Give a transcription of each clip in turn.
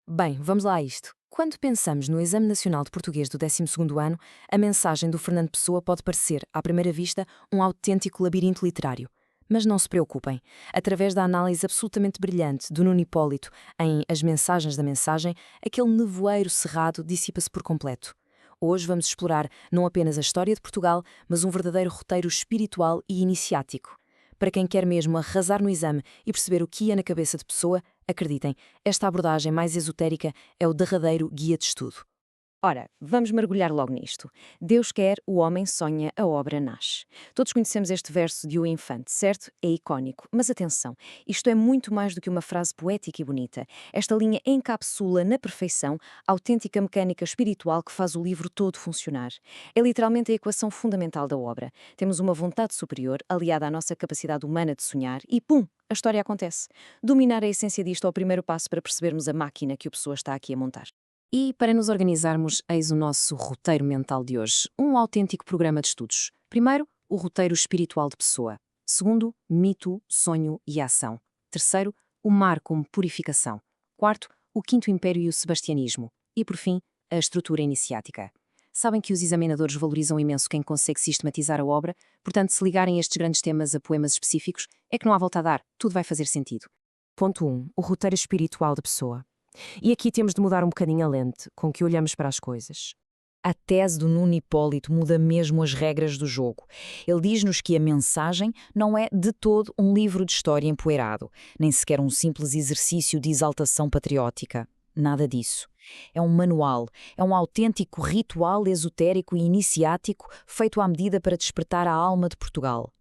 Bem, vamos lá a isto. Quando pensamos no Exame Nacional de Português do 12º ano, a mensagem do Fernando Pessoa pode parecer, à primeira vista, um autêntico labirinto literário. Mas não se preocupem. Através da análise absolutamente brilhante do Nuno Hipólito em As Mensagens da Mensagem, aquele nevoeiro cerrado dissipa-se por completo. Hoje vamos explorar não apenas a história de Portugal, mas um verdadeiro roteiro espiritual e iniciático. Para quem quer mesmo arrasar no exame e perceber o que ia na cabeça de Pessoa, acreditem, esta abordagem mais esotérica é o derradeiro guia de estudo. Ora, vamos mergulhar logo nisto. Deus quer, o homem sonha, a obra nasce. Todos conhecemos este verso de O Infante, certo? É icónico. Mas atenção, isto é muito mais do que uma frase poética e bonita. Esta linha encapsula na perfeição a autêntica mecânica espiritual que faz o livro todo funcionar. É literalmente a equação fundamental da obra. Temos uma vontade superior, aliada à nossa capacidade humana de sonhar, e pum! A história acontece. Dominar a essência disto é o primeiro passo para percebermos a máquina que o Pessoa está aqui a montar. E, para nos organizarmos, eis o nosso roteiro mental de hoje, um autêntico programa de estudos. Primeiro, o roteiro espiritual de Pessoa. Segundo, mito, sonho e ação. Terceiro, o mar como purificação. Quarto, o Quinto Império e o Sebastianismo. E, por fim, a estrutura iniciática. Sabem que os examinadores valorizam imenso quem consegue sistematizar a obra, portanto, se ligarem estes grandes temas a poemas específicos, é que não há volta a dar, tudo vai fazer sentido. Ponto 1. O roteiro espiritual de Pessoa. E aqui temos de mudar um bocadinho a lente com que olhamos para as coisas. A tese do Nuno Hipólito muda mesmo as regras do jogo. Ele diz-nos que a mensagem não é de todo um livro de história empoeirado, nem sequer um simples exercício de exaltação patriótica. Nada disso. É um manual, é um autêntico ritual esotérico e iniciático feito à medida para despertar a alma de Portugal.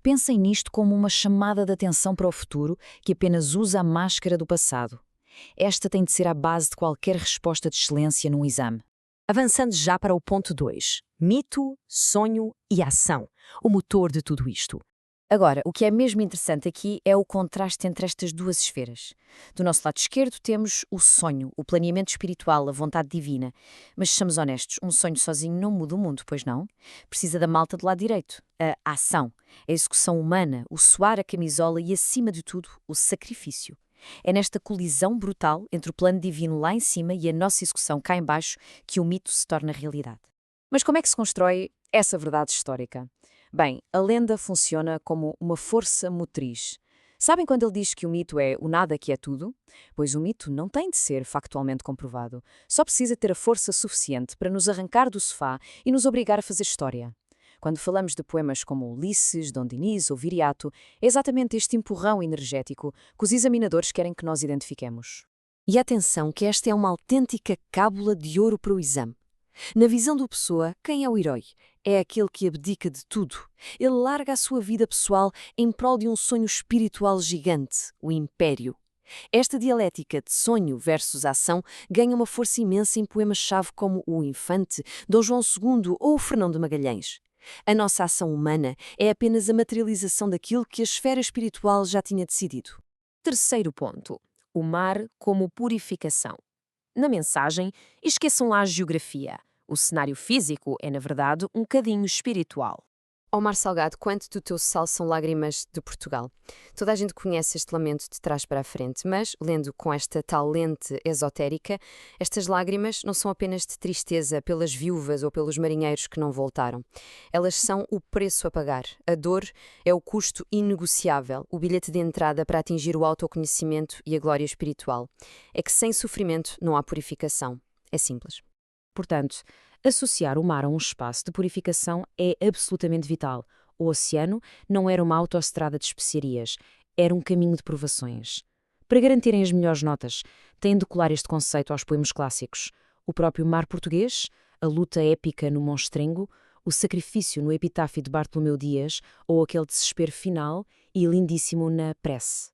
Pensem nisto como uma chamada de atenção para o futuro que apenas usa a máscara do passado. Esta tem de ser a base de qualquer resposta de excelência num exame. Avançando já para o ponto 2, mito, sonho e ação, o motor de tudo isto. Agora, o que é mesmo interessante aqui é o contraste entre estas duas esferas. Do nosso lado esquerdo temos o sonho, o planeamento espiritual, a vontade divina. Mas sejamos honestos, um sonho sozinho não muda o mundo, pois não? Precisa da malta do lado direito, a ação, a execução humana, o suar a camisola e, acima de tudo, o sacrifício. É nesta colisão brutal entre o plano divino lá em cima e a nossa execução cá em baixo que o mito se torna realidade. Mas como é que se constrói essa verdade histórica? Bem, a lenda funciona como uma força motriz. Sabem quando ele diz que o mito é o nada que é tudo? Pois o mito não tem de ser factualmente comprovado. Só precisa ter a força suficiente para nos arrancar do sofá e nos obrigar a fazer história. Quando falamos de poemas como Ulisses, Dom Dinis ou Viriato, é exatamente este empurrão energético que os examinadores querem que nós identifiquemos. E atenção que esta é uma autêntica cábula de ouro para o exame. Na visão do Pessoa, quem é o herói? É aquele que abdica de tudo. Ele larga a sua vida pessoal em prol de um sonho espiritual gigante, o Império. Esta dialética de sonho versus ação ganha uma força imensa em poemas-chave como O Infante, Dom João II ou Fernão de Magalhães. A nossa ação humana é apenas a materialização daquilo que a esfera espiritual já tinha decidido. Terceiro ponto. O mar como purificação. Na mensagem, esqueçam lá a geografia. O cenário físico é, na verdade, um cadinho espiritual. Omar Salgado, quanto do teu sal são lágrimas de Portugal? Toda a gente conhece este lamento de trás para a frente, mas, lendo com esta tal lente esotérica, estas lágrimas não são apenas de tristeza pelas viúvas ou pelos marinheiros que não voltaram. Elas são o preço a pagar. A dor é o custo inegociável, o bilhete de entrada para atingir o autoconhecimento e a glória espiritual. É que sem sofrimento não há purificação. É simples. Portanto, associar o mar a um espaço de purificação é absolutamente vital. O oceano não era uma autoestrada de especiarias, era um caminho de provações. Para garantirem as melhores notas, têm de colar este conceito aos poemas clássicos. O próprio mar português, a luta épica no Monstrengo, o sacrifício no epitáfio de Bartolomeu Dias ou aquele desespero final e lindíssimo na Prece.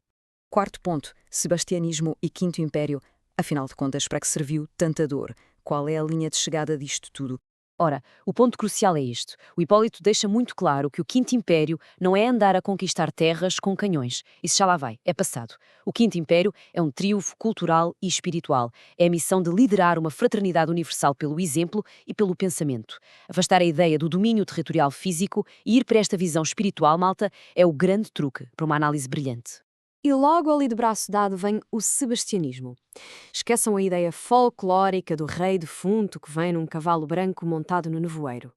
Quarto ponto, Sebastianismo e Quinto Império. Afinal de contas, para que serviu tanta dor? Qual é a linha de chegada disto tudo? Ora, o ponto crucial é isto. O Hipólito deixa muito claro que o Quinto Império não é andar a conquistar terras com canhões. Isso já lá vai, é passado. O Quinto Império é um triunfo cultural e espiritual. É a missão de liderar uma fraternidade universal pelo exemplo e pelo pensamento. Afastar a ideia do domínio territorial físico e ir para esta visão espiritual, malta, é o grande truque para uma análise brilhante. E logo ali de braço dado vem o sebastianismo. Esqueçam a ideia folclórica do rei defunto que vem num cavalo branco montado no nevoeiro.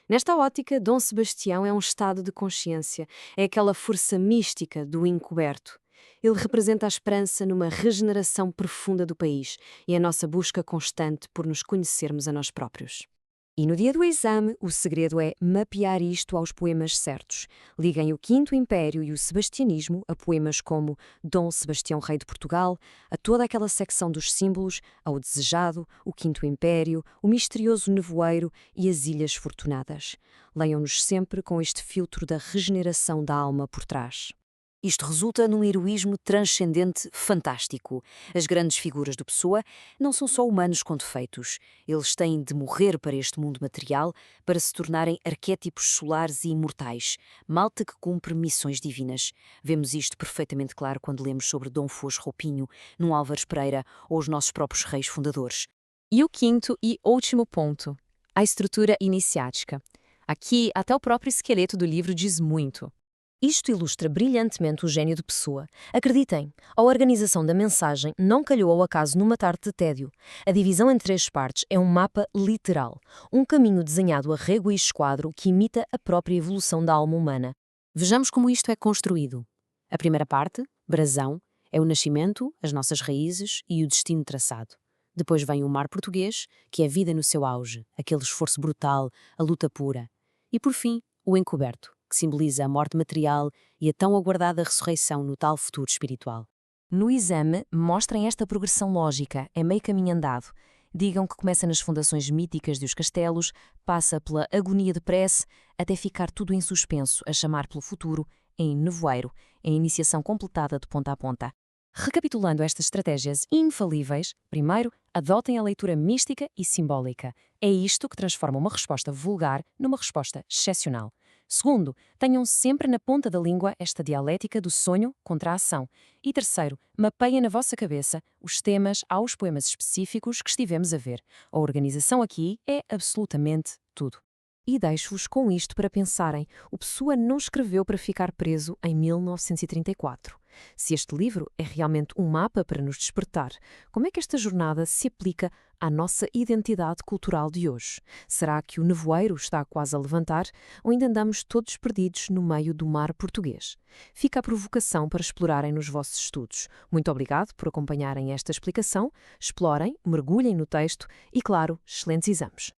Nesta ótica, Dom Sebastião é um estado de consciência, é aquela força mística do encoberto. Ele representa a esperança numa regeneração profunda do país e a nossa busca constante por nos conhecermos a nós próprios. E no dia do exame, o segredo é mapear isto aos poemas certos. Liguem o Quinto Império e o sebastianismo a poemas como Dom Sebastião Rei de Portugal, a toda aquela secção dos símbolos, ao Desejado, o Quinto Império, o misterioso nevoeiro e as Ilhas Fortunadas. Leiam-nos sempre com este filtro da regeneração da alma por trás. Isto resulta num heroísmo transcendente fantástico. As grandes figuras do Pessoa não são só humanos com defeitos. Eles têm de morrer para este mundo material para se tornarem arquétipos solares e imortais. Malta que cumpre missões divinas. Vemos isto perfeitamente claro quando lemos sobre Dom Foz Roupinho, num Álvares Pereira ou os nossos próprios reis fundadores. E o quinto e último ponto, a estrutura iniciática. Aqui, até o próprio esqueleto do livro diz muito. Isto ilustra brilhantemente o gênio de Pessoa. Acreditem, a organização da mensagem não calhou ao acaso numa tarde de tédio. A divisão em 3 partes é um mapa literal, um caminho desenhado a rego e esquadro que imita a própria evolução da alma humana. Vejamos como isto é construído. A primeira parte, brasão, é o nascimento, as nossas raízes e o destino traçado. Depois vem o mar português, que é a vida no seu auge, aquele esforço brutal, a luta pura. E por fim, o encoberto, que simboliza a morte material e a tão aguardada ressurreição no tal futuro espiritual. No exame, mostrem esta progressão lógica, é meio caminho andado. Digam que começa nas fundações míticas dos castelos, passa pela agonia de prece, até ficar tudo em suspenso, a chamar pelo futuro, em nevoeiro, em iniciação completada de ponta a ponta. Recapitulando estas estratégias infalíveis, primeiro, adotem a leitura mística e simbólica. É isto que transforma uma resposta vulgar numa resposta excepcional. Segundo, tenham sempre na ponta da língua esta dialética do sonho contra a ação. E terceiro, mapeiem na vossa cabeça os temas aos poemas específicos que estivemos a ver. A organização aqui é absolutamente tudo. E deixo-vos com isto para pensarem. O Pessoa não escreveu para ficar preso em 1934. Se este livro é realmente um mapa para nos despertar, como é que esta jornada se aplica à nossa identidade cultural de hoje? Será que o nevoeiro está quase a levantar ou ainda andamos todos perdidos no meio do mar português? Fica a provocação para explorarem nos vossos estudos. Muito obrigado por acompanharem esta explicação. Explorem, mergulhem no texto e, claro, excelentes exames.